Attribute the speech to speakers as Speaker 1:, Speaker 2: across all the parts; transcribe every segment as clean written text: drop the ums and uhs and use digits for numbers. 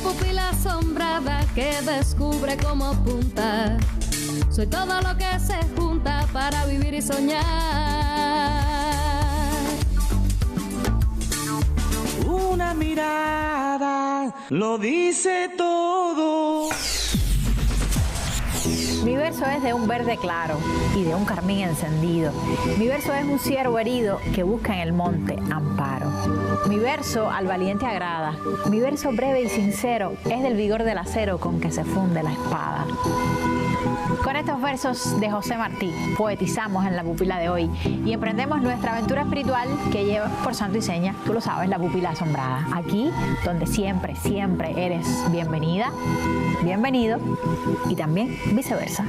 Speaker 1: pupila asombrada que descubre cómo apunta. Soy todo lo que se junta para vivir y soñar.
Speaker 2: Una mirada lo dice todo.
Speaker 3: Mi verso es de un verde claro y de un carmín encendido. Mi verso es un ciervo herido que busca en el monte amparo. Mi verso al valiente agrada. Mi verso breve y sincero es del vigor del acero con que se funde la espada. Con estos versos de José Martí poetizamos en La Pupila de hoy y emprendemos nuestra aventura espiritual que lleva por santo y seña, tú lo sabes, La Pupila Asombrada. Aquí donde siempre, siempre eres bienvenida, bienvenido y también viceversa.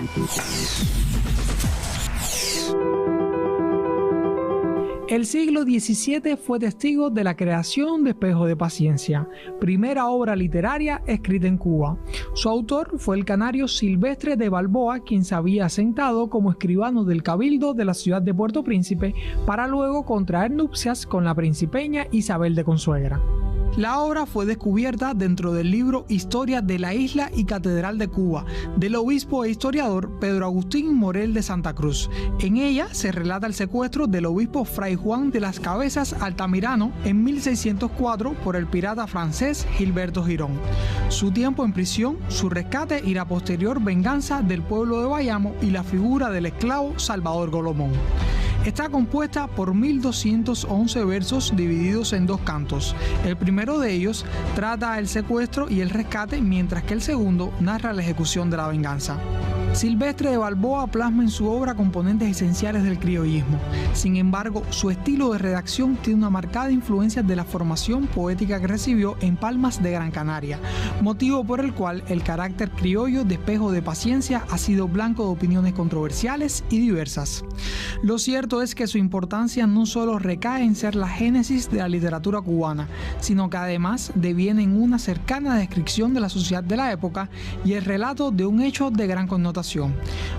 Speaker 4: El siglo XVII fue testigo de la creación de Espejo de Paciencia, primera obra literaria escrita en Cuba. Su autor fue el canario Silvestre de Balboa, quien se había asentado como escribano del Cabildo de la ciudad de Puerto Príncipe para luego contraer nupcias con la principeña Isabel de Consuegra. La obra fue descubierta dentro del libro Historia de la Isla y Catedral de Cuba, del obispo e historiador Pedro Agustín Morel de Santa Cruz. En ella se relata el secuestro del obispo Fray Juan de las Cabezas Altamirano en 1604 por el pirata francés Gilberto Girón. Su tiempo en prisión, su rescate y la posterior venganza del pueblo de Bayamo y la figura del esclavo Salvador Golomón. Está compuesta por 1211 versos divididos en dos cantos. El primero de ellos trata el secuestro y el rescate, mientras que el segundo narra la ejecución de la venganza. Silvestre de Balboa plasma en su obra componentes esenciales del criollismo. Sin embargo, su estilo de redacción tiene una marcada influencia de la formación poética que recibió en Palmas de Gran Canaria, motivo por el cual el carácter criollo de Espejo de Paciencia ha sido blanco de opiniones controversiales y diversas. Lo cierto es que su importancia no solo recae en ser la génesis de la literatura cubana, sino que además deviene en una cercana descripción de la sociedad de la época y el relato de un hecho de gran connotación.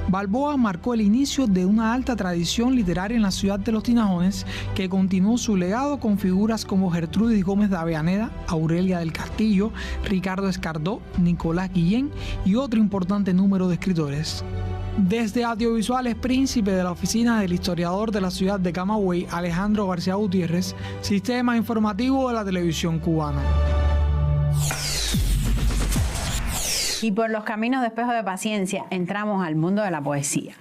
Speaker 4: Balboa marcó el inicio de una alta tradición literaria en la ciudad de Los Tinajones, que continuó su legado con figuras como Gertrudis Gómez de Avellaneda, Aurelia del Castillo, Ricardo Escardó, Nicolás Guillén y otro importante número de escritores. Desde Audiovisuales Príncipe de la oficina del historiador de la ciudad de Camagüey, Alejandro García Gutiérrez, Sistema Informativo de la Televisión Cubana.
Speaker 3: Y por los caminos de Espejo de Paciencia entramos al mundo de la poesía.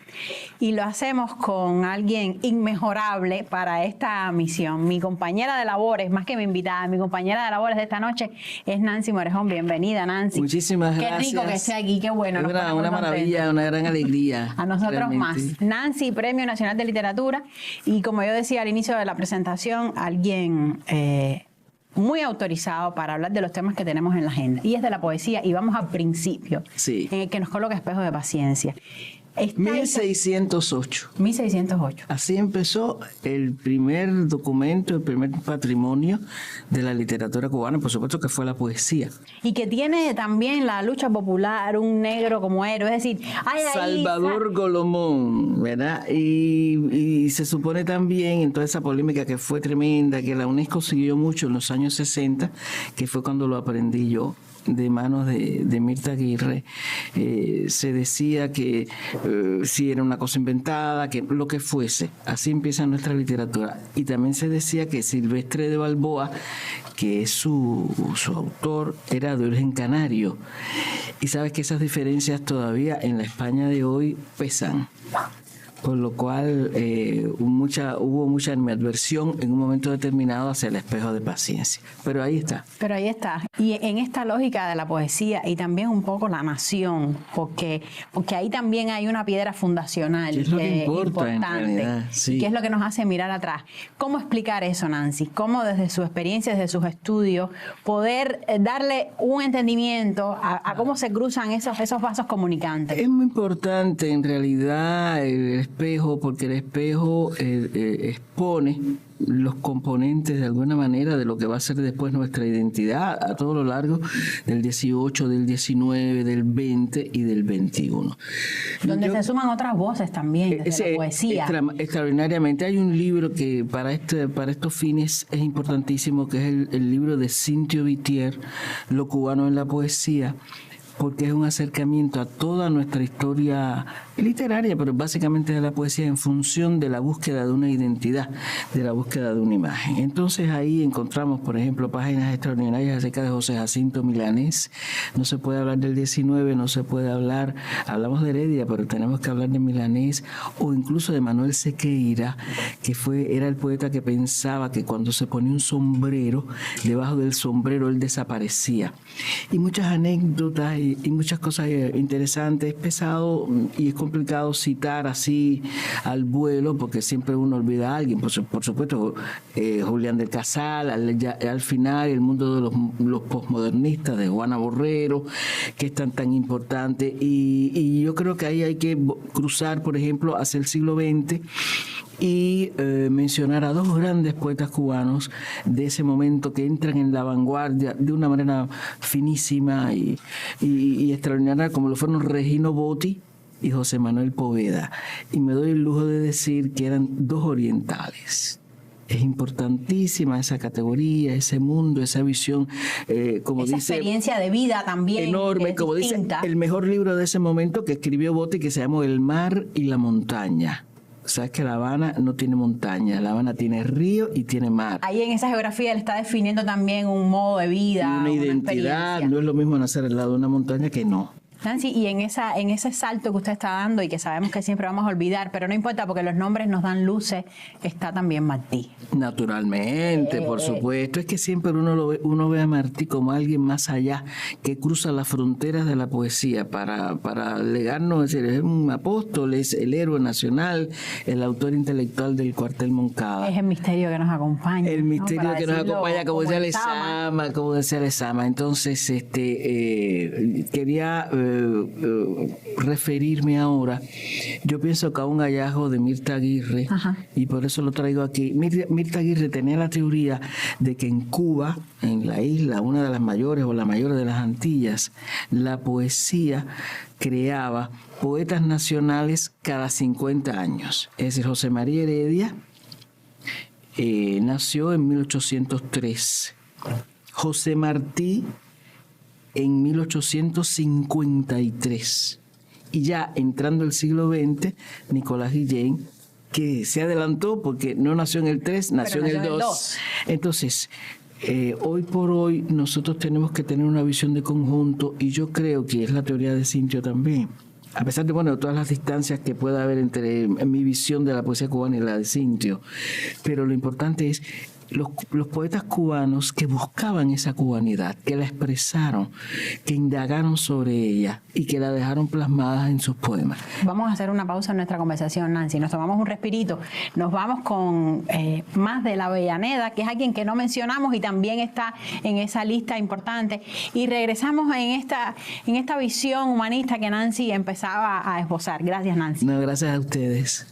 Speaker 3: Y lo hacemos con alguien inmejorable para esta misión. Mi compañera de labores, más que mi invitada, mi compañera de labores de esta noche es Nancy Morejón. Bienvenida, Nancy.
Speaker 5: Muchísimas gracias.
Speaker 3: Qué rico que esté aquí, qué bueno.
Speaker 5: Una maravilla, una gran alegría.
Speaker 3: A nosotros realmente. Más. Nancy, Premio Nacional de Literatura. Y como yo decía al inicio de la presentación, alguien muy autorizado para hablar de los temas que tenemos en la agenda. Y es de la poesía. Y vamos al principio,
Speaker 5: sí,
Speaker 3: en el que nos coloca Espejo de Paciencia.
Speaker 5: 1608.
Speaker 3: 1608.
Speaker 5: Así empezó el primer documento, el primer patrimonio de la literatura cubana, por supuesto que fue la poesía.
Speaker 3: Y que tiene también la lucha popular, un negro como héroe, es decir,
Speaker 5: Salvador Golomón, ¿verdad? Y se supone también en toda esa polémica que fue tremenda, que la UNESCO siguió mucho en los años 60, que fue cuando lo aprendí yo, de manos de Mirta Aguirre, se decía que si era una cosa inventada, que lo que fuese, así empieza nuestra literatura. Y también se decía que Silvestre de Balboa, que es su autor, era de origen canario. Y sabes que esas diferencias todavía en la España de hoy pesan. Por lo cual hubo mucha animadversión en un momento determinado hacia el Espejo de Paciencia. Pero ahí está.
Speaker 3: Pero ahí está. Y en esta lógica de la poesía y también un poco la nación, porque ahí también hay una piedra fundacional
Speaker 5: es lo que importa,
Speaker 3: importante,
Speaker 5: sí,
Speaker 3: que es lo que nos hace mirar atrás. ¿Cómo explicar eso, Nancy? ¿Cómo desde su experiencia, desde sus estudios, poder darle un entendimiento a cómo se cruzan esos vasos comunicantes?
Speaker 5: Es muy importante en realidad el espejo, porque el espejo expone los componentes de alguna manera de lo que va a ser después nuestra identidad a todo lo largo del 18, del 19, del 20 y del 21.
Speaker 3: Donde se suman otras voces también, desde la poesía.
Speaker 5: Extraordinariamente. Hay un libro que para estos fines es importantísimo, que es el libro de Cintio Vitier, Lo cubano en la poesía, porque es un acercamiento a toda nuestra historia literaria, pero básicamente de la poesía en función de la búsqueda de una identidad, de la búsqueda de una imagen. Entonces ahí encontramos, por ejemplo, páginas extraordinarias acerca de José Jacinto Milanés. No se puede hablar del 19, no se puede hablar, hablamos de Heredia, pero tenemos que hablar de Milanés, o incluso de Manuel Sequeira, que era el poeta que pensaba que cuando se ponía un sombrero, debajo del sombrero él desaparecía. Y muchas anécdotas y muchas cosas interesantes. Es pesado y es complicado citar así al vuelo, porque siempre uno olvida a alguien. Por supuesto, Julián del Casal, al final, el mundo de los posmodernistas, de Juana Borrero, que es tan importante. Y yo creo que ahí hay que cruzar, por ejemplo, hacia el siglo XX y mencionar a dos grandes poetas cubanos de ese momento que entran en la vanguardia de una manera finísima y extraordinaria, como lo fueron Regino Botti y José Manuel Poveda. Y me doy el lujo de decir que eran dos orientales. Es importantísima esa categoría, ese mundo, esa visión, como
Speaker 3: esa
Speaker 5: dice,
Speaker 3: experiencia de vida también
Speaker 5: enorme, como distinta. Dice el mejor libro de ese momento que escribió Botti, que se llamó El mar y la montaña. Sabes que La Habana no tiene montaña, La Habana tiene río y tiene mar.
Speaker 3: Ahí en esa geografía él está definiendo también un modo de vida,
Speaker 5: una identidad. No es lo mismo nacer al lado de una montaña que no.
Speaker 3: Nancy, y en ese salto que usted está dando y que sabemos que siempre vamos a olvidar, pero no importa porque los nombres nos dan luces, está también Martí.
Speaker 5: Naturalmente, por supuesto. Es que siempre uno ve a Martí como alguien más allá, que cruza las fronteras de la poesía para legarnos, es decir, es un apóstol, es el héroe nacional, el autor intelectual del Cuartel Moncada.
Speaker 3: Es el misterio que nos acompaña.
Speaker 5: El misterio, ¿no?, que nos acompaña, como decía Lezama. Entonces, quería referirme ahora. Yo pienso que a un hallazgo de Mirta Aguirre, y por eso lo traigo aquí. Mirta Aguirre tenía la teoría de que en Cuba, en la isla, una de las mayores o la mayor de las Antillas, la poesía creaba poetas nacionales cada 50 años. Es decir, José María Heredia nació en 1803. José Martí en 1853. Y ya entrando el siglo XX, Nicolás Guillén, que se adelantó porque no nació en el 3, nació en el 2. Entonces, hoy por hoy nosotros tenemos que tener una visión de conjunto, y yo creo que es la teoría de Cintio también. A pesar de todas las distancias que pueda haber entre mi visión de la poesía cubana y la de Cintio, pero lo importante es los poetas cubanos que buscaban esa cubanidad, que la expresaron, que indagaron sobre ella y que la dejaron plasmada en sus poemas.
Speaker 3: Vamos a hacer una pausa en nuestra conversación, Nancy. Nos tomamos un respirito. Nos vamos con más de la Avellaneda, que es alguien que no mencionamos y también está en esa lista importante. Y regresamos en esta visión humanista que Nancy empezaba a esbozar. Gracias, Nancy.
Speaker 5: No, gracias a ustedes.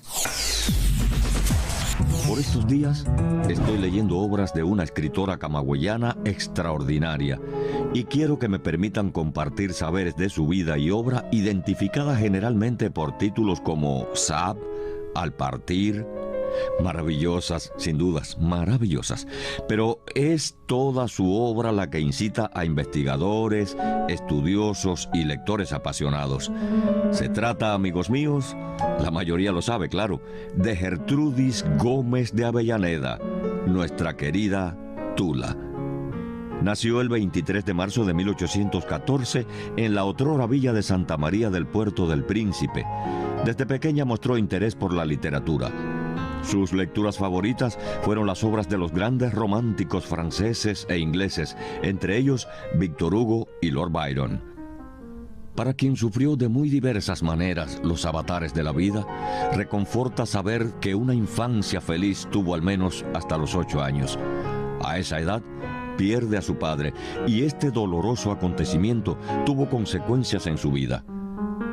Speaker 6: Por estos días estoy leyendo obras de una escritora camagüeyana extraordinaria y quiero que me permitan compartir saberes de su vida y obra identificada generalmente por títulos como Sab, Al partir. Maravillosas, sin dudas, maravillosas. Pero es toda su obra la que incita a investigadores, estudiosos y lectores apasionados. Se trata, amigos míos, la mayoría lo sabe, claro, de Gertrudis Gómez de Avellaneda, nuestra querida Tula. Nació el 23 de marzo de 1814 en la otrora villa de Santa María del Puerto del Príncipe. Desde pequeña mostró interés por la literatura. Sus lecturas favoritas fueron las obras de los grandes románticos franceses e ingleses, entre ellos Víctor Hugo y Lord Byron. Para quien sufrió de muy diversas maneras los avatares de la vida, reconforta saber que una infancia feliz tuvo al menos hasta los 8 años. A esa edad, pierde a su padre y este doloroso acontecimiento tuvo consecuencias en su vida.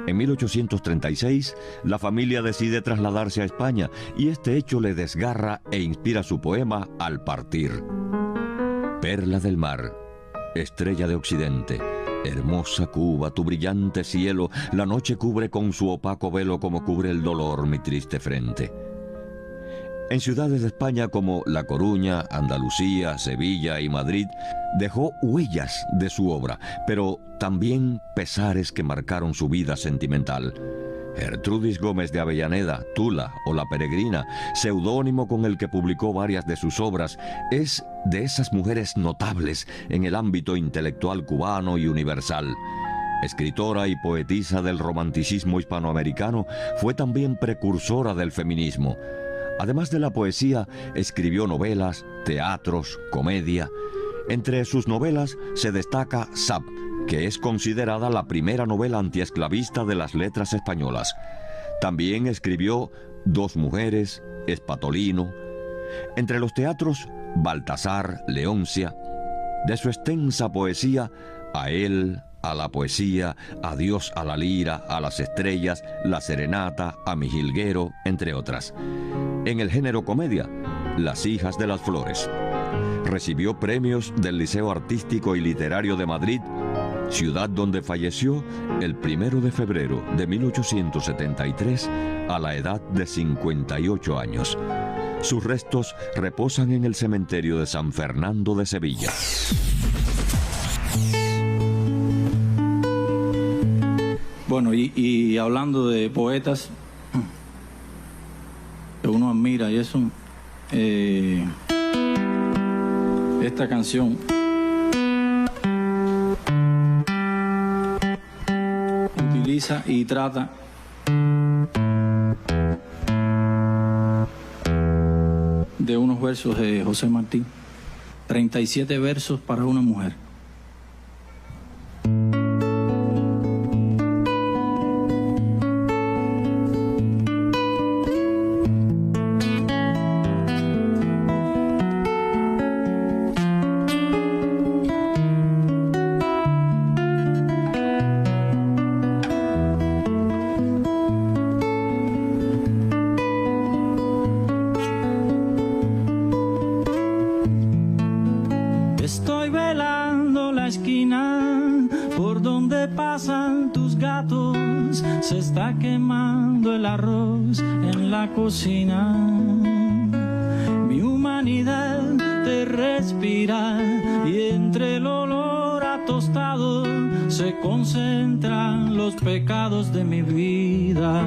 Speaker 6: En 1836, la familia decide trasladarse a España y este hecho le desgarra e inspira su poema Al partir. Perla del mar, estrella de occidente, hermosa Cuba, tu brillante cielo, la noche cubre con su opaco velo como cubre el dolor mi triste frente. En ciudades de España como La Coruña, Andalucía, Sevilla y Madrid, dejó huellas de su obra, pero también pesares que marcaron su vida sentimental. Gertrudis Gómez de Avellaneda, Tula o La Peregrina, seudónimo con el que publicó varias de sus obras, es de esas mujeres notables en el ámbito intelectual cubano y universal. Escritora y poetisa del romanticismo hispanoamericano, fue también precursora del feminismo. Además de la poesía, escribió novelas, teatros, comedia. Entre sus novelas se destaca Sap, que es considerada la primera novela antiesclavista de las letras españolas. También escribió Dos mujeres, Espatolino. Entre los teatros, Baltasar, Leoncia. De su extensa poesía, A él, a la poesía, Adiós a la lira, a las estrellas, La serenata, a mi jilguero, entre otras. En el género comedia, Las hijas de las flores. Recibió premios del Liceo Artístico y Literario de Madrid, ciudad donde falleció el 1 de febrero de 1873 a la edad de 58 años. Sus restos reposan en el cementerio de San Fernando de Sevilla.
Speaker 7: Bueno, y hablando de poetas que uno admira y eso, esta canción utiliza y trata de unos versos de José Martí, 37 versos para una mujer.
Speaker 2: Estoy velando la esquina por donde pasan tus gatos. Se está quemando el arroz en la cocina. Mi humanidad te respira y entre el olor a tostado se concentran los pecados de mi vida.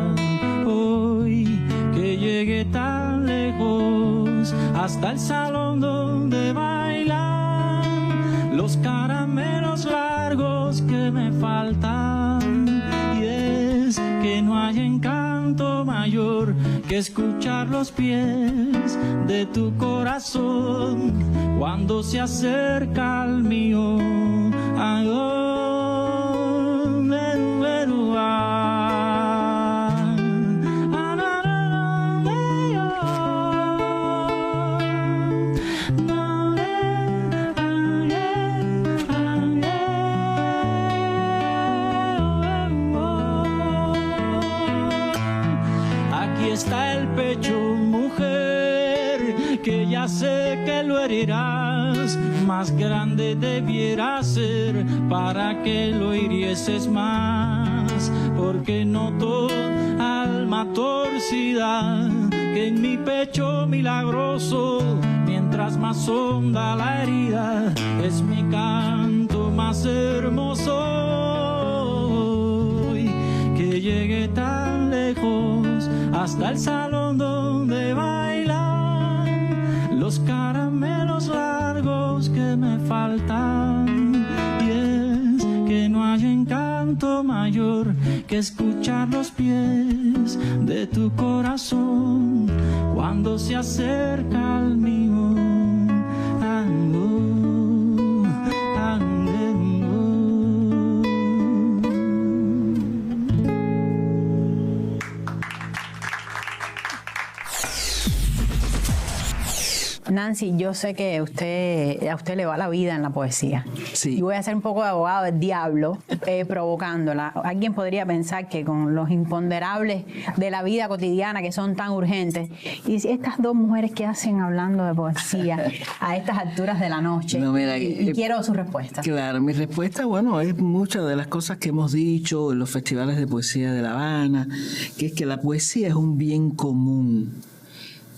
Speaker 2: Hoy que llegué tan lejos hasta el salón donde bailan los caramelos largos que me faltan, y es que no hay encanto mayor que escuchar los pies de tu corazón cuando se acerca al mío. Ay, oh, veru, veru, está el pecho, mujer, que ya sé que lo herirás. Más grande debiera ser para que lo hirieses más, porque noto alma torcida que en mi pecho milagroso, mientras más honda la herida, es mi canto más hermoso. Hoy que llegué tan lejos hasta el salón donde bailan los caramelos largos que me faltan, y es que no hay encanto mayor que escuchar los pies de tu corazón cuando se acerca al mío. Ando, andando.
Speaker 3: Nancy, yo sé que a usted le va la vida en la poesía.
Speaker 5: Sí.
Speaker 3: Y voy a ser un poco de abogado del diablo, provocándola. Alguien podría pensar que con los imponderables de la vida cotidiana que son tan urgentes, y estas dos mujeres que hacen hablando de poesía a estas alturas de la noche,
Speaker 5: No, mira,
Speaker 3: y quiero su respuesta.
Speaker 5: Claro, mi respuesta, bueno, es muchas de las cosas que hemos dicho en los festivales de poesía de La Habana, que es que la poesía es un bien común.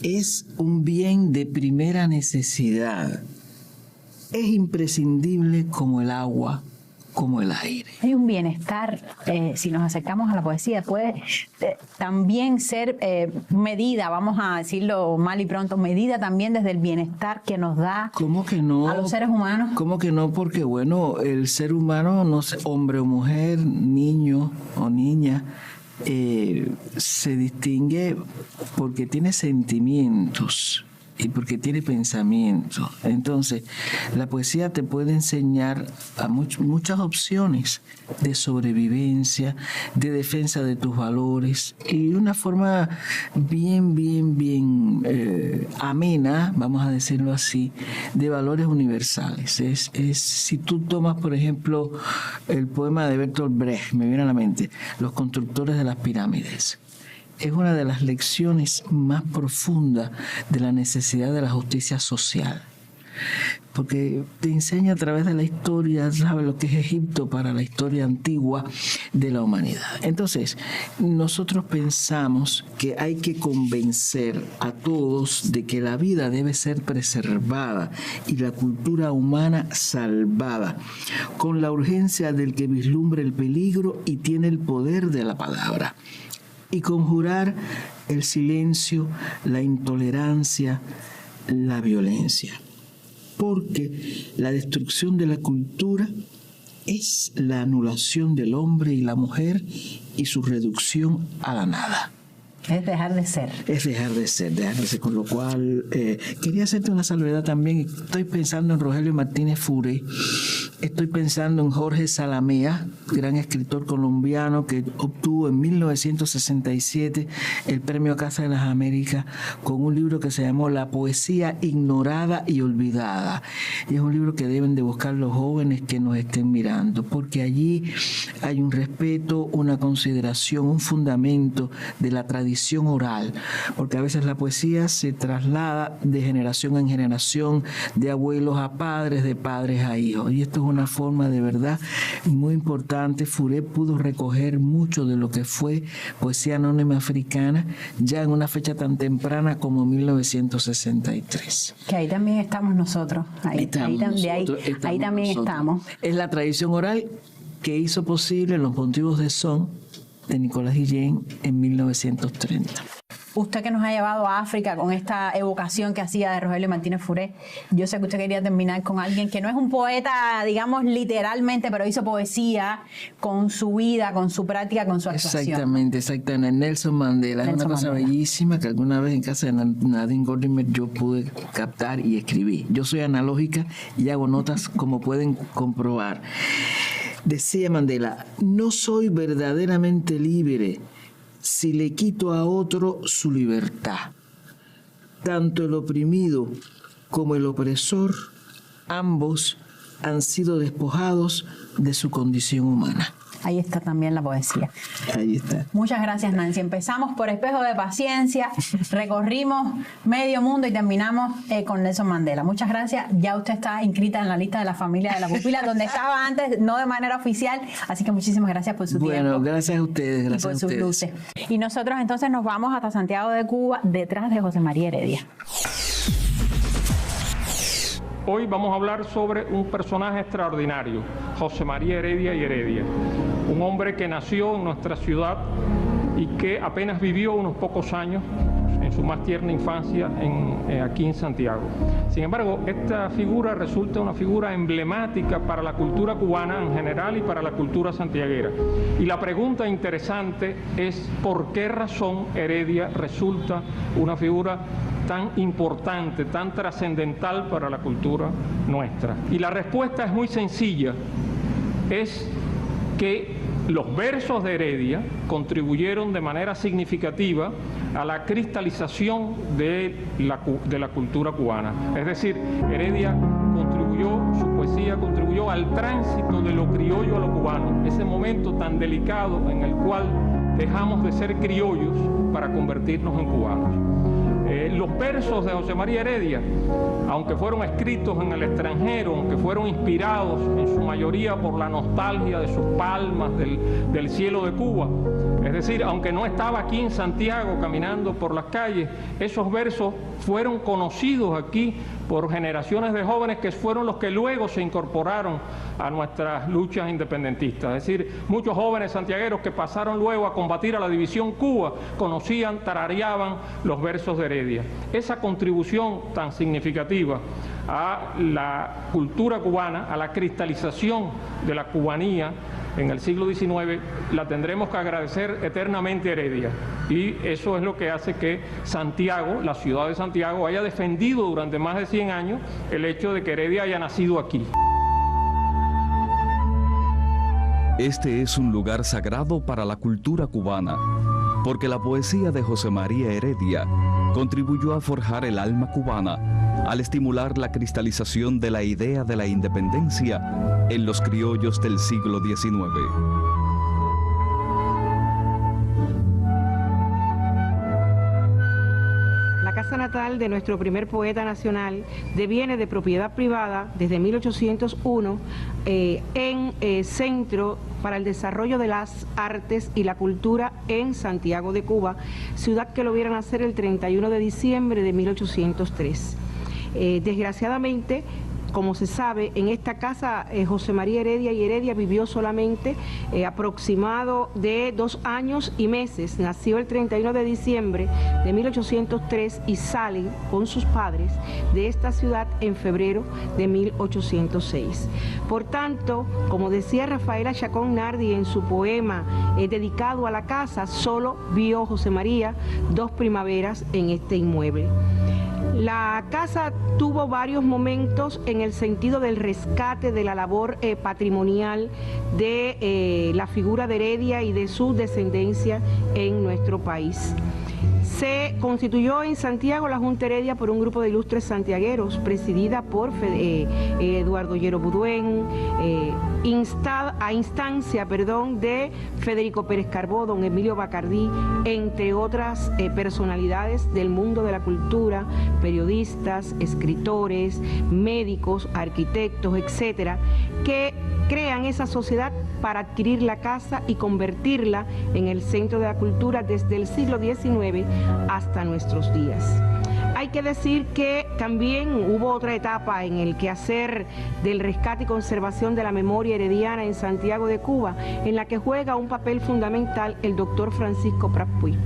Speaker 5: Es un bien de primera necesidad. Es imprescindible como el agua, como el aire.
Speaker 3: Hay un bienestar, si nos acercamos a la poesía, puede también ser medida, vamos a decirlo mal y pronto, medida también desde el bienestar que nos da
Speaker 5: ¿Cómo que no?
Speaker 3: a los seres humanos.
Speaker 5: ¿Cómo que no? Porque, bueno, el ser humano, no sé, hombre o mujer, niño o niña, se distingue porque tiene sentimientos y porque tiene pensamientos. Entonces, la poesía te puede enseñar a muchas opciones de sobrevivencia, de defensa de tus valores, y de una forma bien amena, vamos a decirlo así, de valores universales. Si tú tomas, por ejemplo, el poema de Bertolt Brecht, me viene a la mente, Los constructores de las pirámides. Es una de las lecciones más profundas de la necesidad de la justicia social, porque te enseña a través de la historia, ¿sabes lo que es Egipto para la historia antigua de la humanidad? Entonces, nosotros pensamos que hay que convencer a todos de que la vida debe ser preservada y la cultura humana salvada, con la urgencia del que vislumbra el peligro y tiene el poder de la palabra, y conjurar el silencio, la intolerancia, la violencia. Porque la destrucción de la cultura es la anulación del hombre y la mujer y su reducción a la nada.
Speaker 3: Es dejar de ser.
Speaker 5: Es dejar de ser. Con lo cual, quería hacerte una salvedad también. Estoy pensando en Rogelio Martínez Furé. Estoy pensando en Jorge Salamea, gran escritor colombiano que obtuvo en 1967 el Premio Casa de las Américas con un libro que se llamó La poesía ignorada y olvidada. Y es un libro que deben de buscar los jóvenes que nos estén mirando, porque allí hay un respeto, una consideración, un fundamento de la tradición oral, porque a veces la poesía se traslada de generación en generación, de abuelos a padres, de padres a hijos. Y esto es una forma de verdad muy importante. Furé pudo recoger mucho de lo que fue poesía anónima africana ya en una fecha tan temprana como 1963.
Speaker 3: Que ahí también estamos nosotros. Ahí también estamos.
Speaker 5: Es la tradición oral que hizo posible los motivos de son de Nicolás Guillén en 1930.
Speaker 3: Usted que nos ha llevado a África con esta evocación que hacía de Rogelio Martínez Furé, yo sé que usted quería terminar con alguien que no es un poeta, digamos, literalmente, pero hizo poesía con su vida, con su práctica, con su actuación.
Speaker 5: Exactamente. Nelson Mandela. Es una cosa bellísima que alguna vez en casa de Nadine Gordimer yo pude captar y escribí. Yo soy analógica y hago notas, como pueden comprobar. Decía Mandela: no soy verdaderamente libre si le quito a otro su libertad. Tanto el oprimido como el opresor, ambos han sido despojados de su condición humana.
Speaker 3: Ahí está también la poesía.
Speaker 5: Ahí está.
Speaker 3: Muchas gracias, Nancy. Empezamos por Espejo de Paciencia, recorrimos medio mundo y terminamos con Nelson Mandela. Muchas gracias. Ya usted está inscrita en la lista de la familia de la pupila, donde estaba antes, no de manera oficial. Así que muchísimas gracias por su tiempo.
Speaker 5: Bueno, gracias a ustedes. Gracias
Speaker 3: por
Speaker 5: a
Speaker 3: sus
Speaker 5: ustedes.
Speaker 3: luces. Y nosotros entonces nos vamos hasta Santiago de Cuba, detrás de José María Heredia.
Speaker 8: Hoy vamos a hablar sobre un personaje extraordinario, José María Heredia y Heredia, un hombre que nació en nuestra ciudad y que apenas vivió unos pocos años en su más tierna infancia aquí en Santiago. Sin embargo, esta figura resulta una figura emblemática para la cultura cubana en general y para la cultura santiaguera. Y la pregunta interesante es ¿por qué razón Heredia resulta una figura tan importante, tan trascendental para la cultura nuestra? Y la respuesta es muy sencilla, es que Los versos de Heredia contribuyeron de manera significativa a la cristalización de la cultura cubana. Es decir, Heredia su poesía contribuyó al tránsito de lo criollo a lo cubano, ese momento tan delicado en el cual dejamos de ser criollos para convertirnos en cubanos. Los versos de José María Heredia, aunque fueron escritos en el extranjero, aunque fueron inspirados en su mayoría por la nostalgia de sus palmas del cielo de Cuba, es decir, aunque no estaba aquí en Santiago caminando por las calles, esos versos fueron conocidos aquí por generaciones de jóvenes que fueron los que luego se incorporaron a nuestras luchas independentistas. Es decir, muchos jóvenes santiagueros que pasaron luego a combatir a la División Cuba conocían, tarareaban los versos de Heredia. Esa contribución tan significativa a la cultura cubana, a la cristalización de la cubanía en el siglo XIX, la tendremos que agradecer eternamente a Heredia. Y eso es lo que hace que Santiago, la ciudad de Santiago, haya defendido durante más de 100 años el hecho de que Heredia haya nacido aquí.
Speaker 9: Este es un lugar sagrado para la cultura cubana, porque la poesía de José María Heredia contribuyó a forjar el alma cubana al estimular la cristalización de la idea de la independencia en los criollos del siglo XIX.
Speaker 10: La casa natal de nuestro primer poeta nacional deviene de propiedad privada desde 1801 en Centro para el Desarrollo de las Artes y la Cultura en Santiago de Cuba, ciudad que lo vieron nacer el 31 de diciembre de 1803. Desgraciadamente, como se sabe, en esta casa José María Heredia y Heredia vivió solamente aproximado de 2 años y meses. Nació el 31 de diciembre de 1803 y sale con sus padres de esta ciudad en febrero de 1806. Por tanto, como decía Rafaela Chacón Nardi en su poema dedicado a la casa, solo vio José María 2 primaveras en este inmueble. La casa tuvo varios momentos en el sentido del rescate de la labor patrimonial de la figura de Heredia y de su descendencia en nuestro país. Se constituyó en Santiago la Junta Heredia por un grupo de ilustres santiagueros, presidida por Eduardo Llero Buduén, a instancia de Federico Pérez Carbó, don Emilio Bacardí, entre otras personalidades del mundo de la cultura, periodistas, escritores, médicos, arquitectos, etcétera, que crean esa sociedad para adquirir la casa y convertirla en el centro de la cultura desde el siglo XIX hasta nuestros días. Hay que decir que también hubo otra etapa en el quehacer del rescate y conservación de la memoria herediana en Santiago de Cuba, en la que juega un papel fundamental el doctor Francisco Prat Puig.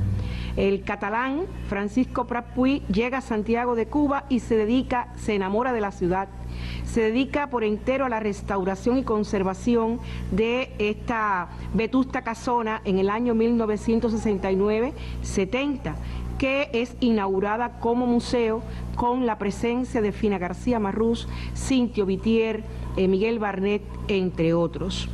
Speaker 10: El catalán Francisco Prat Puig llega a Santiago de Cuba y se enamora de la ciudad. Se dedica por entero a la restauración y conservación de esta vetusta casona en el año 1969-70, que es inaugurada como museo con la presencia de Fina García Marrús, Cintio Vitier, Miguel Barnet, entre otros.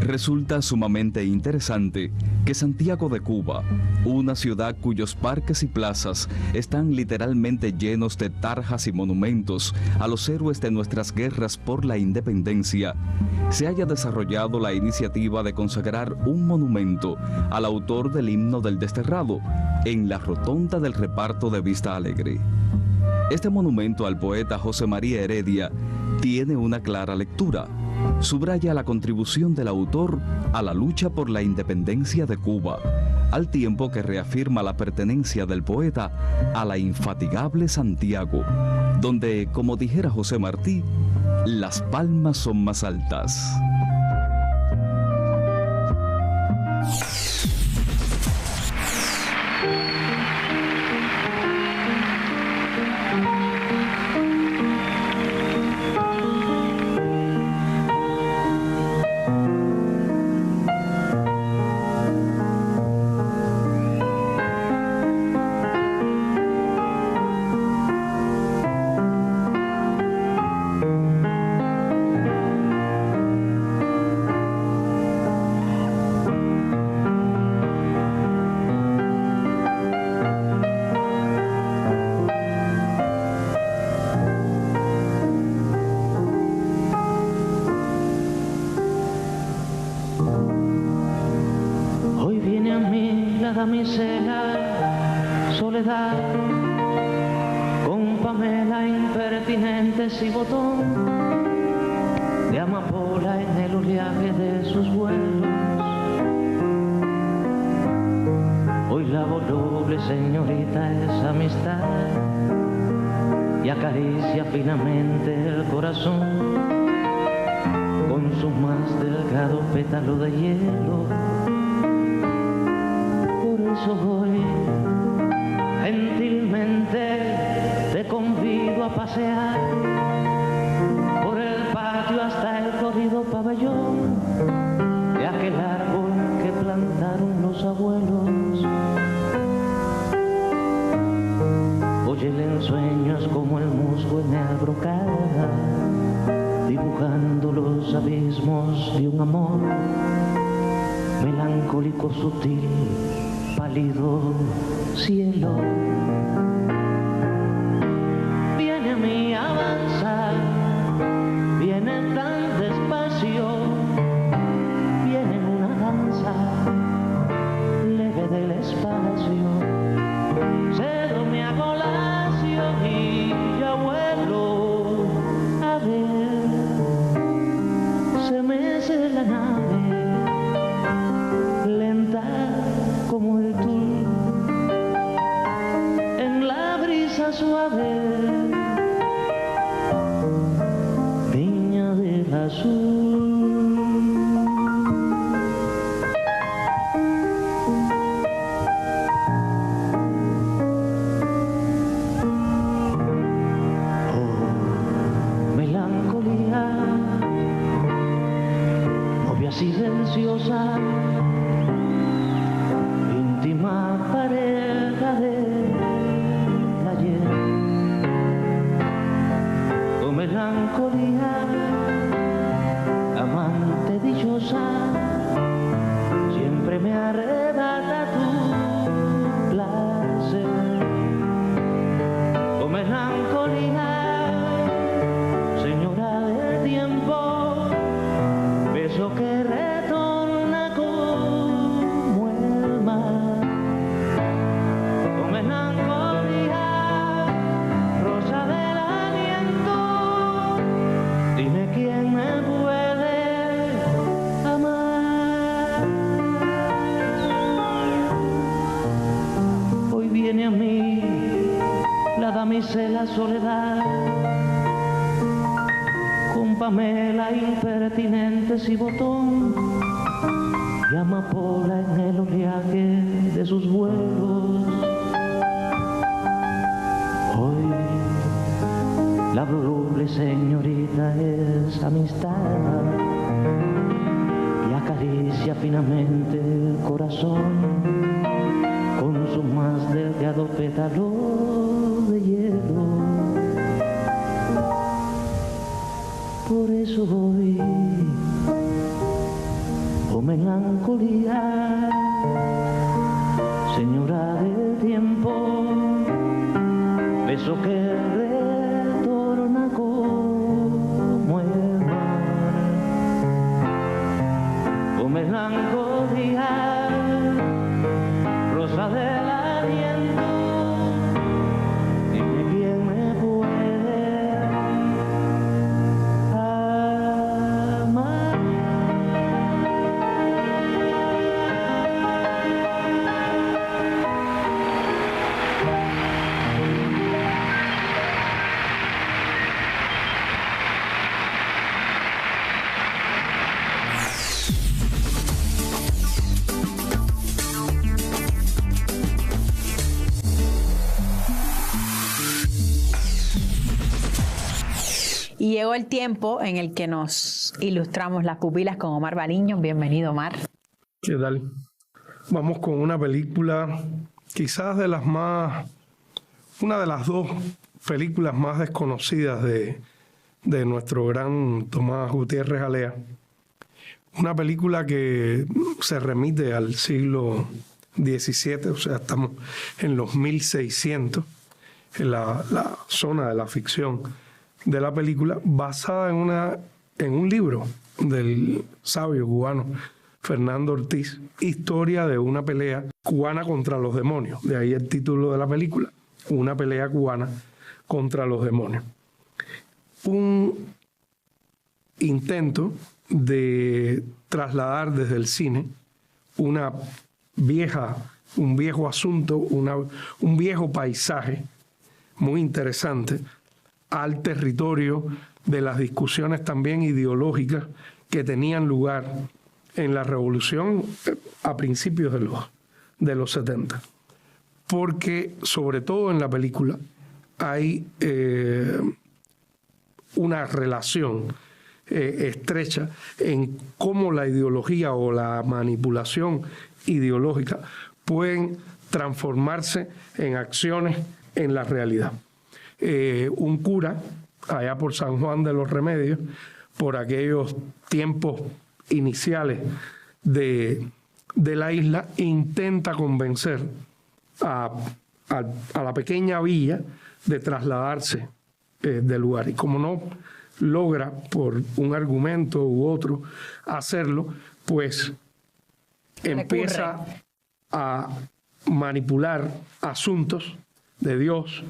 Speaker 9: Resulta sumamente interesante que Santiago de Cuba, una ciudad cuyos parques y plazas están literalmente llenos de tarjas y monumentos a los héroes de nuestras guerras por la independencia, se haya desarrollado la iniciativa de consagrar un monumento al autor del himno del desterrado en la rotonda del reparto de Vista Alegre. Este monumento al poeta José María Heredia tiene una clara lectura. Subraya la contribución del autor a la lucha por la independencia de Cuba, al tiempo que reafirma la pertenencia del poeta a la infatigable Santiago, donde, como dijera José Martí, las palmas son más altas.
Speaker 11: soledad, con Pamela impertinentes y botón de amapola en el oleaje de sus vuelos. Hoy la voluble señorita es amistad y acaricia finamente el corazón con su más delgado pétalo de hielo. Por eso hoy gentilmente te convido a pasear por el patio hasta el corrido pabellón de aquel árbol que plantaron los abuelos. Óyele en sueños como el musgo en el brocada, dibujando los abismos de un amor melancólico, sutil, pálido cielo. Viene a mí a avanzar, viene tan despacio, viene en una danza leve del espacio. Cedo me hago lacio y ya vuelo a ver, se mece la nave lenta como el tul en la brisa suave, niña del azul. Silenciosa, íntima pareja del ayer, tu melancolía, amante dichosa, siempre me arrebata tu placer. Tu melancolía, señora del tiempo, beso que retorna como el mar. Tu melancolía, rosa del aliento, dime quién me puede amar. Hoy viene a mí la damisela soledad, con Pamela impertinentes y botón y amapola en el oleaje de sus vuelos. Hoy la voluble señorita es amistad y acaricia finamente el corazón con su más delgado pétalo de hielo. Por eso voy, oh melancolía, señora del tiempo, beso que retorna como el mar. Oh melancolía, rosa del aliento, dime quién me puede amar.
Speaker 3: Y llegó el tiempo en el que nos ilustramos las pupilas con Omar Baliño. Bienvenido, Omar.
Speaker 12: ¿Qué tal? Vamos con una película, quizás una de las dos películas más desconocidas de nuestro gran Tomás Gutiérrez Alea. Una película que se remite al siglo XVII, o sea, estamos en los 1600, en la zona de la ficción de la película, basada en un libro del sabio cubano Fernando Ortiz, historia de una pelea cubana contra los demonios. De ahí el título de la película, una pelea cubana contra los demonios. Un intento de trasladar desde el cine un viejo asunto, un viejo paisaje muy interesante al territorio de las discusiones también ideológicas que tenían lugar en la revolución a principios de los 70. Porque sobre todo en la película hay una relación estrecha en cómo la ideología o la manipulación ideológica pueden transformarse en acciones en la realidad. Un cura, allá por San Juan de los Remedios, por aquellos tiempos iniciales de la isla, intenta convencer a la pequeña villa de trasladarse del lugar. Y como no logra por un argumento u otro hacerlo, pues empieza a manipular asuntos de Dios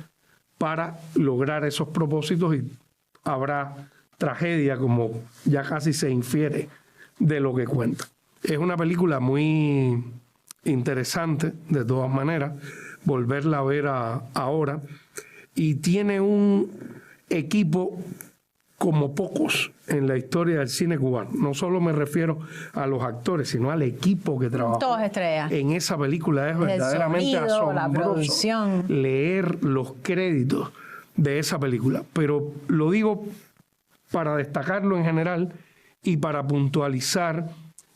Speaker 12: para lograr esos propósitos, y habrá tragedia, como ya casi se infiere de lo que cuenta. Es una película muy interesante, de todas maneras, volverla a ver ahora, y tiene un equipo como pocos en la historia del cine cubano. No solo me refiero a los actores, sino al equipo que trabajó.
Speaker 3: Todos estrellas.
Speaker 12: En esa película es verdaderamente asombroso la producción, leer los créditos de esa película. Pero lo digo para destacarlo en general y para puntualizar,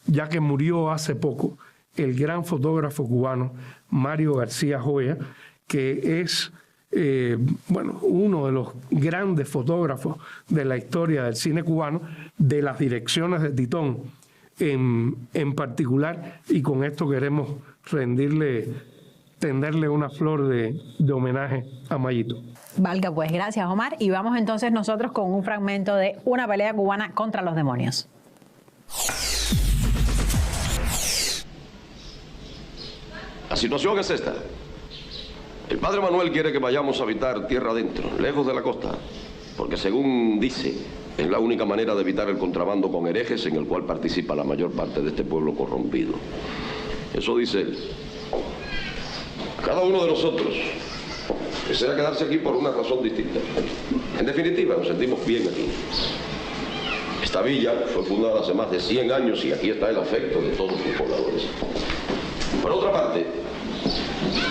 Speaker 12: ya que murió hace poco, el gran fotógrafo cubano Mario García Joya, que es uno de los grandes fotógrafos de la historia del cine cubano, de las direcciones de Titón en particular, y con esto queremos tenderle una flor de homenaje a Mayito.
Speaker 3: Valga, pues gracias, Omar, y vamos entonces nosotros con un fragmento de Una pelea cubana contra los demonios.
Speaker 13: La situación es esta. El padre Manuel quiere que vayamos a habitar tierra adentro, lejos de la costa, porque según dice, es la única manera de evitar el contrabando con herejes, en el cual participa la mayor parte de este pueblo corrompido. Eso dice él. Cada uno de nosotros desea quedarse aquí por una razón distinta. En definitiva, nos sentimos bien aquí. Esta villa fue fundada hace más de 100 años y aquí está el afecto de todos sus pobladores. Por otra parte,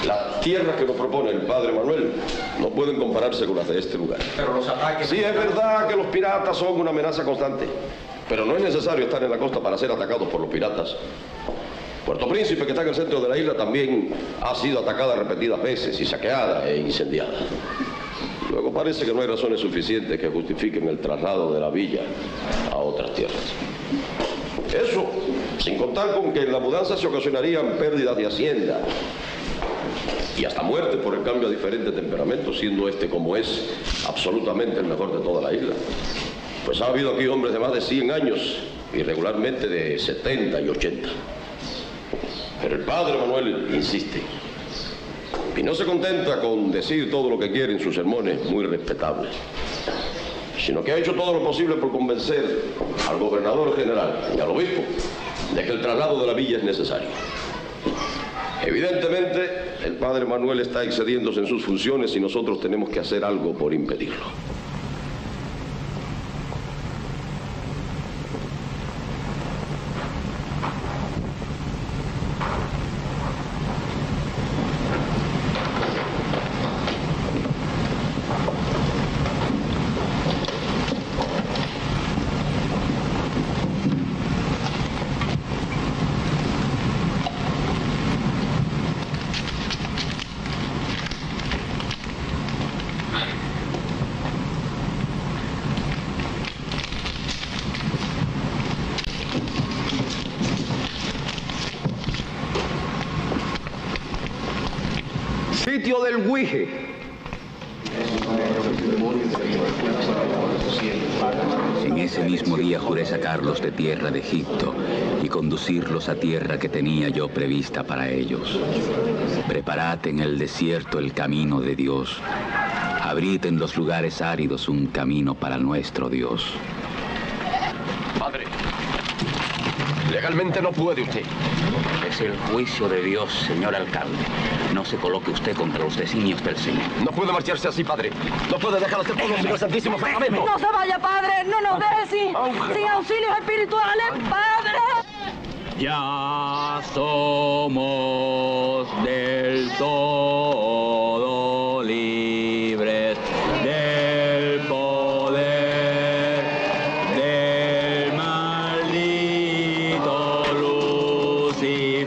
Speaker 13: las tierras que nos propone el padre Manuel no pueden compararse con las de este lugar. Pero los ataques... Sí, es verdad que los piratas son una amenaza constante, pero no es necesario estar en la costa para ser atacados por los piratas. Puerto Príncipe, que está en el centro de la isla, también ha sido atacada repetidas veces y saqueada e incendiada. Luego parece que no hay razones suficientes que justifiquen el traslado de la villa a otras tierras. Eso, sin contar con que en la mudanza se ocasionarían pérdidas de hacienda y hasta muerte por el cambio a diferentes temperamentos, siendo este, como es, absolutamente el mejor de toda la isla. Pues ha habido aquí hombres de más de 100 años y regularmente de 70 y 80. Pero el padre Manuel insiste. Y no se contenta con decir todo lo que quiere en sus sermones, muy respetables, sino que ha hecho todo lo posible por convencer al gobernador general y al obispo de que el traslado de la villa es necesario. Evidentemente, el padre Manuel está excediéndose en sus funciones y nosotros tenemos que hacer algo por impedirlo.
Speaker 14: Sitio del Guije, En ese mismo día juré sacarlos de tierra de Egipto y conducirlos a tierra que tenía yo prevista para ellos. Preparad en el desierto el camino de Dios. Abrid en los lugares áridos un camino para nuestro Dios.
Speaker 13: Padre, legalmente no puede usted.
Speaker 14: Es el juicio de Dios, señor alcalde. No se coloque usted contra los designios del Señor.
Speaker 13: No puede marcharse así, padre. No puede dejar este pueblo sin el Santísimo Sacramento.
Speaker 15: No se vaya, padre. No nos deje sin auxilios espirituales, padre.
Speaker 14: Ya somos del todo libres del poder del maldito Lucifer.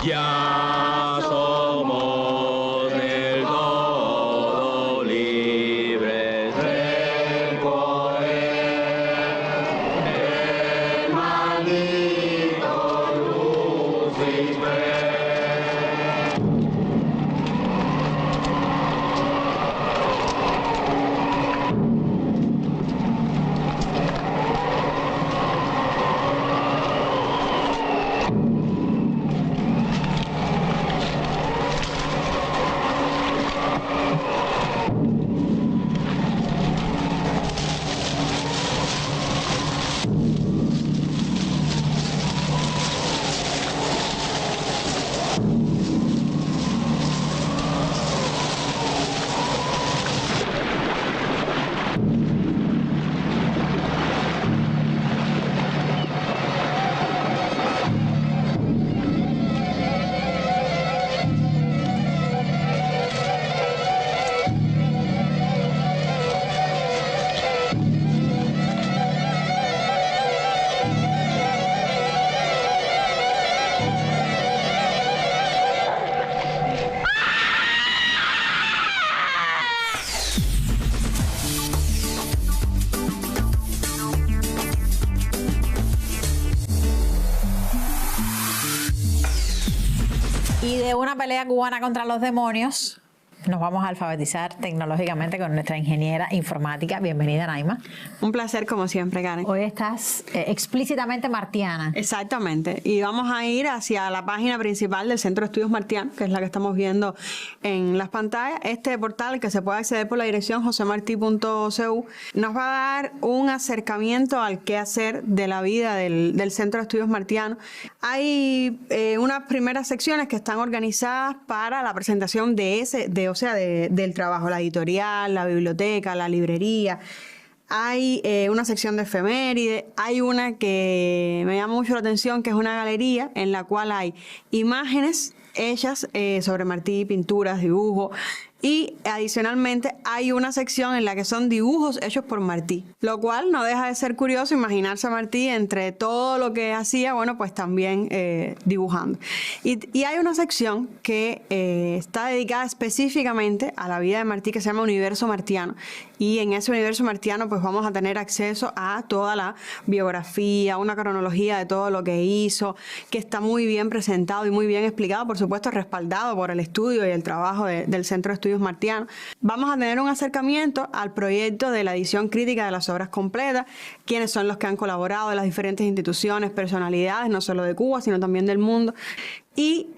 Speaker 14: Ya somos del todo libres del poder del maldito Lucifer.
Speaker 3: Y de una pelea cubana contra los demonios, nos vamos a alfabetizar tecnológicamente con nuestra ingeniera informática. Bienvenida, Naima.
Speaker 16: Un placer, como siempre, Karen.
Speaker 3: Hoy estás explícitamente martiana.
Speaker 16: Exactamente. Y vamos a ir hacia la página principal del Centro de Estudios Martianos, que es la que estamos viendo en las pantallas. Este portal, que se puede acceder por la dirección josemarti.cu, nos va a dar un acercamiento al quehacer de la vida del Centro de Estudios Martianos. Hay unas primeras secciones que están organizadas para la presentación del trabajo, la editorial, la biblioteca, la librería. Hay una sección de efemérides, hay una que me llama mucho la atención, que es una galería en la cual hay imágenes hechas sobre Martí, pinturas, dibujos, y adicionalmente hay una sección en la que son dibujos hechos por Martí, lo cual no deja de ser curioso imaginarse a Martí entre todo lo que hacía, bueno, pues también dibujando. Y hay una sección que está dedicada específicamente a la vida de Martí, que se llama Universo Martiano, y en ese Universo Martiano pues vamos a tener acceso a toda la biografía, una cronología de todo lo que hizo, que está muy bien presentado y muy bien explicado, por supuesto respaldado por el estudio y el trabajo del Centro de Estudios Martianos. Vamos a tener un acercamiento al proyecto de la edición crítica de las obras completas, quiénes son los que han colaborado de las diferentes instituciones, personalidades, no solo de Cuba, sino también del mundo. Y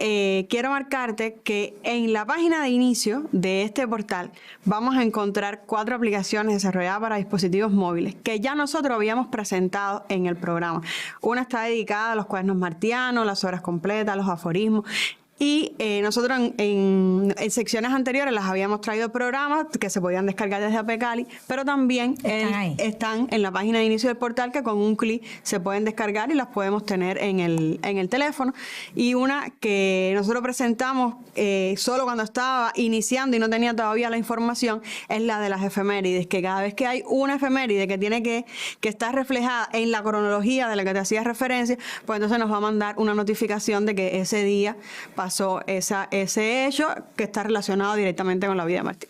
Speaker 16: quiero marcarte que en la página de inicio de este portal vamos a encontrar 4 aplicaciones desarrolladas para dispositivos móviles que ya nosotros habíamos presentado en el programa. Una está dedicada a los cuadernos martianos, las obras completas, los aforismos. Y nosotros en secciones anteriores las habíamos traído programas que se podían descargar desde APCali, pero también están en la página de inicio del portal, que con un clic se pueden descargar y las podemos tener en el teléfono. Y una que nosotros presentamos solo cuando estaba iniciando y no tenía todavía la información es la de las efemérides, que cada vez que hay una efeméride que tiene que estar reflejada en la cronología de la que te hacías referencia, pues entonces nos va a mandar una notificación de que ese día pasó ese hecho que está relacionado directamente con la vida de Martí.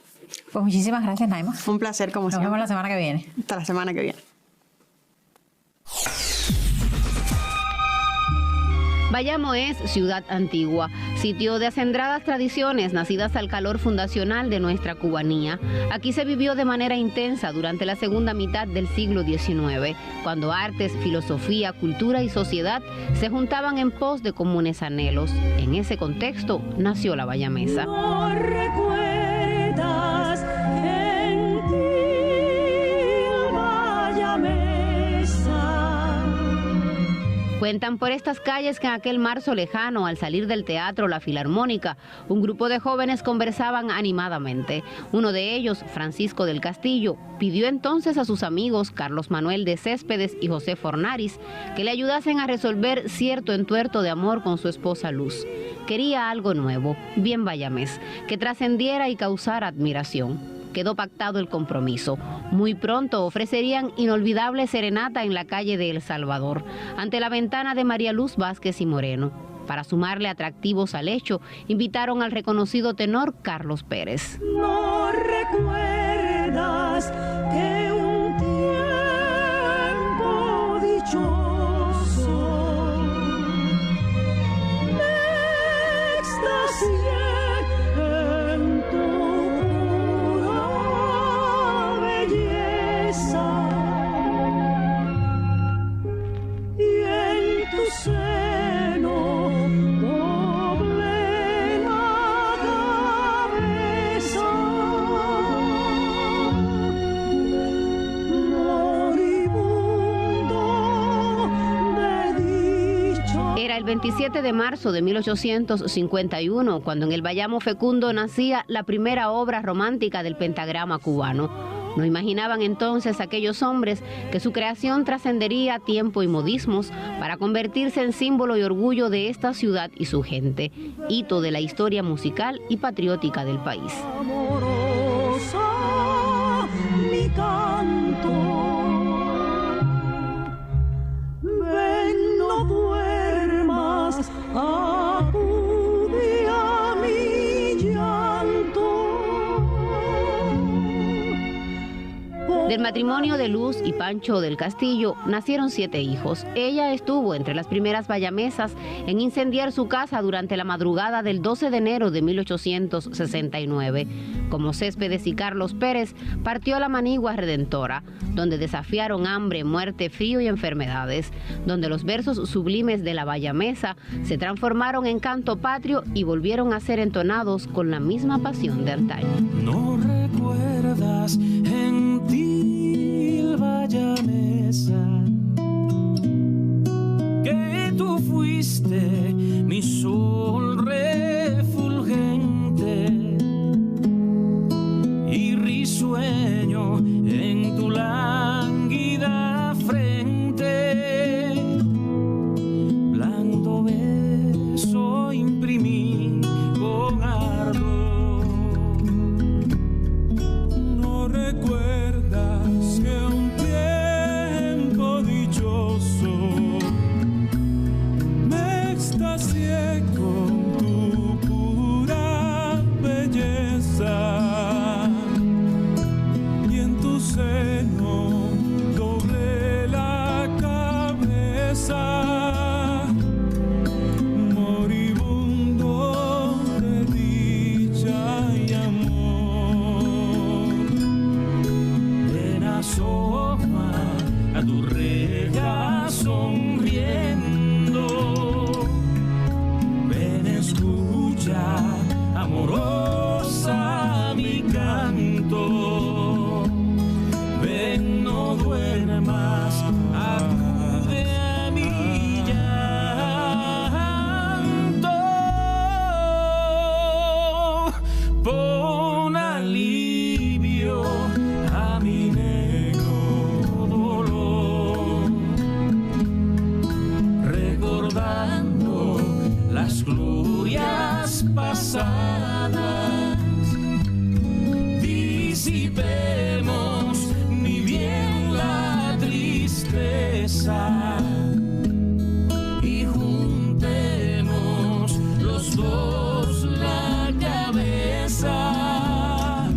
Speaker 3: Pues muchísimas gracias, Naima.
Speaker 16: Un placer, como siempre.
Speaker 3: Nos vemos la semana que viene.
Speaker 16: Hasta la semana que viene.
Speaker 17: Bayamo es ciudad antigua, Sitio de acendradas tradiciones nacidas al calor fundacional de nuestra cubanía. Aquí se vivió de manera intensa durante la segunda mitad del siglo XIX, cuando artes, filosofía, cultura y sociedad se juntaban en pos de comunes anhelos. En ese contexto nació la bayamesa.
Speaker 15: No recuerdas en ti bayamesa.
Speaker 17: Cuentan por estas calles que en aquel marzo lejano, al salir del teatro La Filarmónica, un grupo de jóvenes conversaban animadamente. Uno de ellos, Francisco del Castillo, pidió entonces a sus amigos Carlos Manuel de Céspedes y José Fornaris que le ayudasen a resolver cierto entuerto de amor con su esposa Luz. Quería algo nuevo, bien bayamés, que trascendiera y causara admiración. Quedó pactado el compromiso. Muy pronto ofrecerían inolvidable serenata en la calle de El Salvador, ante la ventana de María Luz Vázquez y Moreno. Para sumarle atractivos al hecho, invitaron al reconocido tenor Carlos Pérez.
Speaker 15: No recuerdas que un tiempo dichoso me extasié en tu y en tu seno doblé la cabeza, moribundo de dicha.
Speaker 17: Era el 27 de marzo de 1851 cuando en el Bayamo Fecundo nacía la primera obra romántica del pentagrama cubano. No imaginaban entonces aquellos hombres que su creación trascendería tiempo y modismos para convertirse en símbolo y orgullo de esta ciudad y su gente, hito de la historia musical y patriótica del país.
Speaker 15: Amorosa, mi canto, ven, no duermas, acude a mi llanto.
Speaker 17: Del matrimonio de Luz y Pancho del Castillo nacieron 7 hijos. Ella estuvo entre las primeras bayamesas en incendiar su casa durante la madrugada del 12 de enero de 1869. Como Céspedes y Carlos Pérez, partió a la Manigua Redentora, donde desafiaron hambre, muerte, frío y enfermedades, donde los versos sublimes de la bayamesa se transformaron en canto patrio y volvieron a ser entonados con la misma pasión de antaño.
Speaker 2: No recuerdas en ti bayamesa que tú fuiste mi sol refulgente y risueño en tu lánguida frente, blando beso imprimí con ardor. No recuerdas que un tiempo dichoso me extasié con tu pura belleza y en tu seno doblé la cabeza, moribundo de dicha y amor. Ven, asoma a tu reja sonriendo, ven, escucha amorosa mi canto, ven, no duermas, acude a mi llanto, pon alivio a mi negro dolor, recordando las glorias pasadas, disipemos ni bien la tristeza y juntemos los dos la cabeza,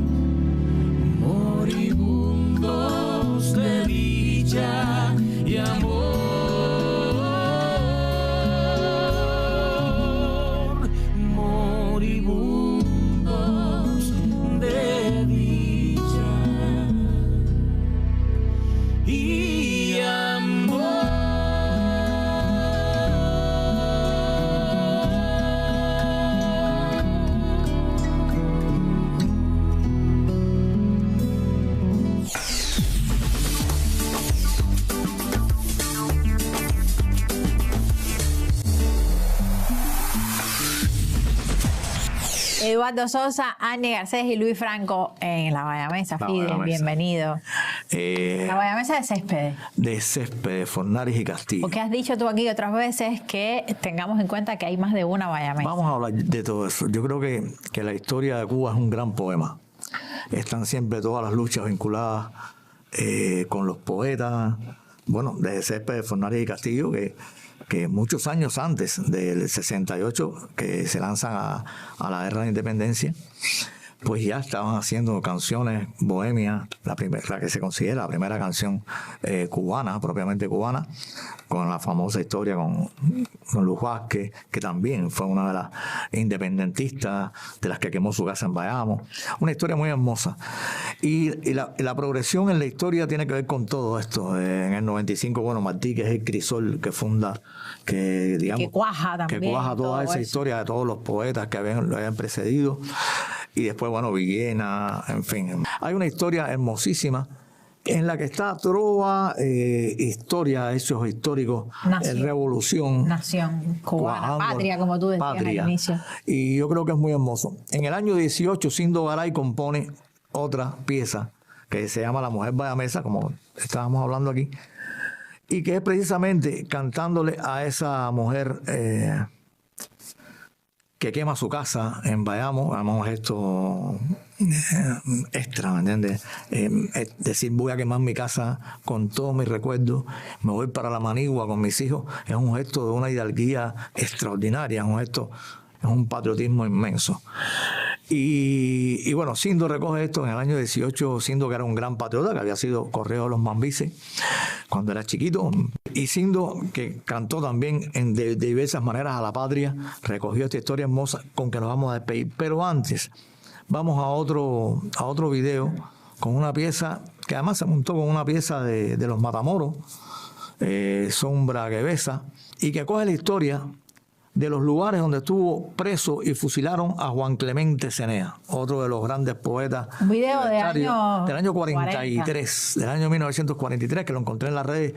Speaker 3: Eduardo Sosa, Annie Garcés y Luis Franco en la Bayamesa. Fide, bienvenido. La Bayamesa de Céspedes.
Speaker 18: De Céspedes, Fornaris y Castillo.
Speaker 3: Porque has dicho tú aquí otras veces que tengamos en cuenta que hay más de una Bayamesa.
Speaker 18: Vamos a hablar de todo eso. Yo creo que la historia de Cuba es un gran poema. Están siempre todas las luchas vinculadas con los poetas, bueno, de Céspedes, Fornaris y Castillo, que muchos años antes del 68, que se lanzan a la guerra de independencia, pues ya estaban haciendo canciones bohemias, la que se considera la primera canción cubana, propiamente cubana, con la famosa historia con Luz Vázquez, que también fue una de las independentistas de las que quemó su casa en Bayamo. Una historia muy hermosa. Y la progresión en la historia tiene que ver con todo esto. En el 95, bueno, Martí, que es el crisol que funda, que digamos...
Speaker 3: Que cuaja también.
Speaker 18: Que cuaja toda esa historia de todos los poetas que lo habían precedido. Y después, bueno, Villena, en fin. Hay una historia hermosísima en la que está trova, historia, hechos históricos, revolución.
Speaker 3: Nación cubana, patria, como tú decías al inicio.
Speaker 18: Y yo creo que es muy hermoso. En el año 18, Sindo Garay compone otra pieza que se llama La Mujer Bayamesa, como estábamos hablando aquí, y que es precisamente cantándole a esa mujer que quema su casa en Bayamo. Vamos, esto extra, ¿me entiendes? Decir, voy a quemar mi casa con todos mis recuerdos, me voy para la Manigua con mis hijos, es un gesto de una hidalguía extraordinaria, es un gesto, es un patriotismo inmenso. Y bueno, Sindo recoge esto en el año 18, Sindo, que era un gran patriota, que había sido correo de los Mambises cuando era chiquito, y Sindo, que cantó también de diversas maneras a la patria, recogió esta historia hermosa con que nos vamos a despedir. Pero antes, vamos a otro video con una pieza que además se montó con una pieza de los Matamoros, Sombra que Besa, y que coge la historia de los lugares donde estuvo preso y fusilaron a Juan Clemente Cenea, otro de los grandes poetas.
Speaker 3: Un video del
Speaker 18: año 43, del año 1943, que lo encontré en las redes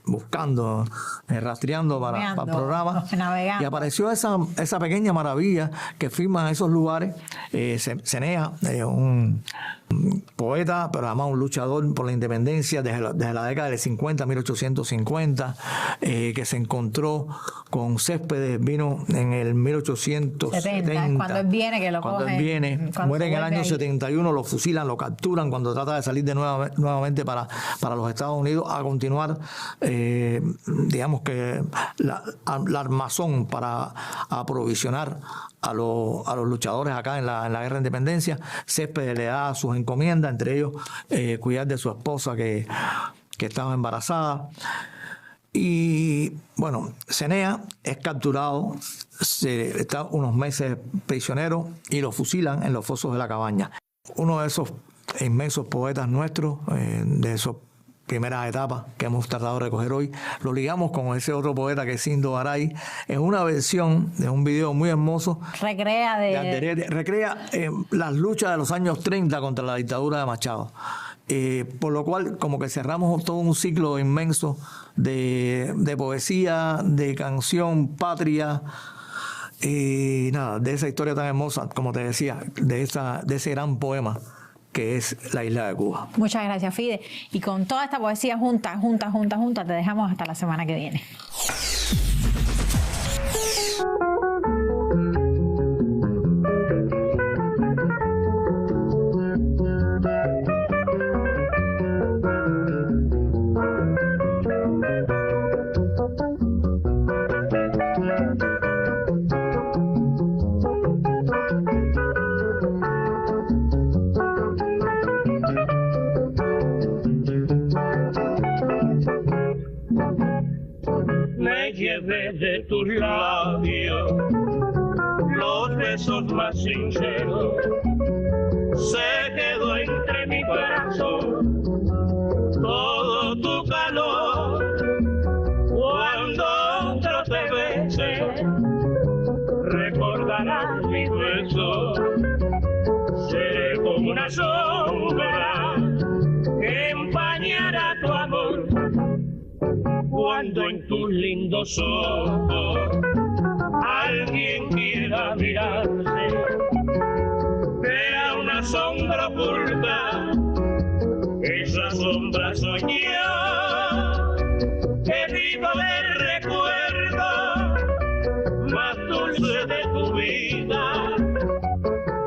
Speaker 18: buscando, rastreando para el programa.
Speaker 3: Navegando.
Speaker 18: Y apareció esa pequeña maravilla que firman esos lugares. Cenea, un poeta, pero además un luchador por la independencia desde la década del 50, 1850, que se encontró con Céspedes, vino en el 1870.
Speaker 3: Cuando él viene, que lo coge.
Speaker 18: Cuando él viene, muere en el año 71, lo fusilan, lo capturan cuando trata de salir nuevamente para los Estados Unidos a continuar, digamos que la armazón para aprovisionar a los luchadores acá en la guerra de independencia. Céspedes le da sus encomiendas, entre ellos cuidar de su esposa que estaba embarazada. Y bueno, Cenea es capturado, está unos meses prisionero y lo fusilan en los fosos de la Cabaña. Uno de esos inmensos poetas nuestros, de esas primeras etapas que hemos tratado de recoger hoy, lo ligamos con ese otro poeta que es Sindo Garay. Es una versión de un video muy hermoso.
Speaker 3: Recrea
Speaker 18: las luchas de los años 30 contra la dictadura de Machado. Por lo cual, como que cerramos todo un ciclo inmenso de poesía, de canción patria, y nada, de esa historia tan hermosa, como te decía, de ese gran poema que es la isla de Cuba.
Speaker 3: Muchas gracias, Fide. Y con toda esta poesía junta, te dejamos hasta la semana que viene.
Speaker 11: Llevé de tus labios los besos más sinceros, se quedó entre mi corazón todo tu calor. Cuando otro te bese, recordarás mis besos, seré como una sombra que empañará tu amor. Cuando en tus lindos ojos alguien quiera mirarse,
Speaker 19: una sombra oculta, esa sombra soy yo, que vivo del recuerdo más dulce de tu vida,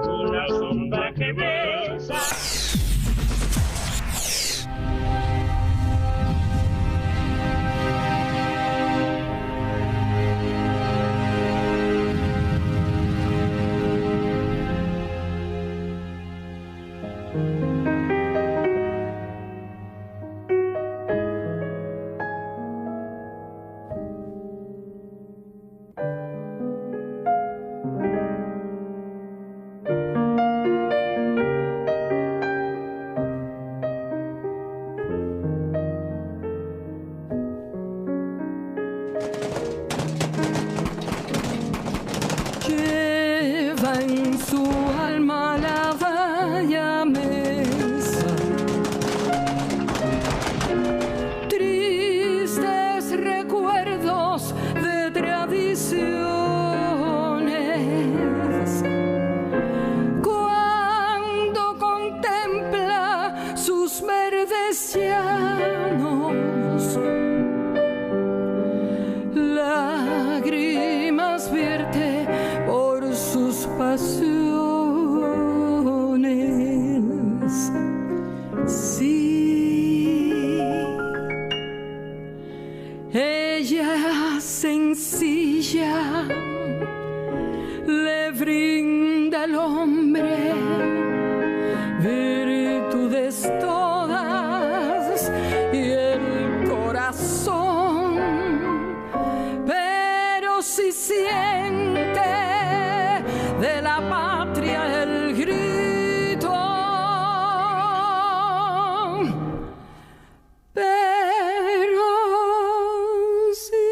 Speaker 19: una sombra que besa.
Speaker 20: En su alma la valla mesa, tristes recuerdos de tradiciones, cuando contempla sus verdes llanos, lágrimas vierte por sus pasiones. Sí, ella sencilla le brinda al hombre virtudes todas y el corazón, pero si siente de la patria el grito, pero si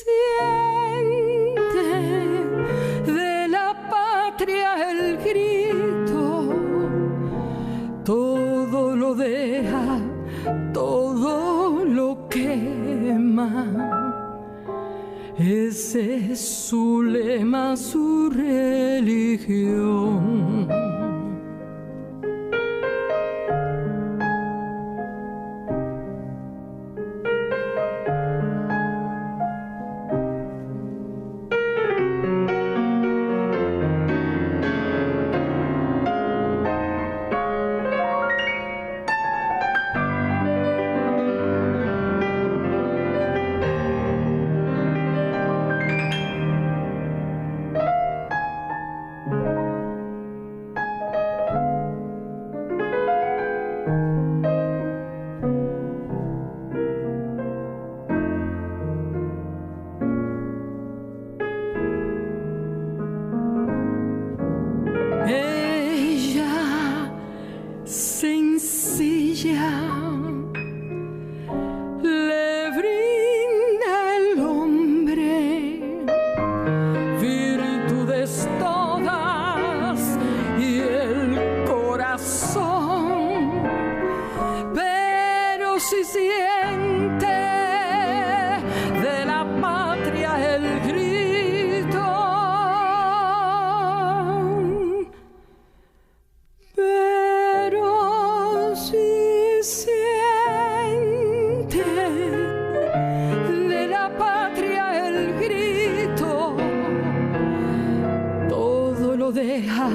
Speaker 20: siente de la patria el grito, todo lo deja, todo lo quema. Ese es su lema, su religión. Deja,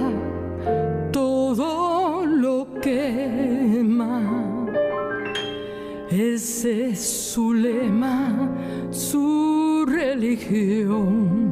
Speaker 20: todo lo quema. Ese es su lema, su religión.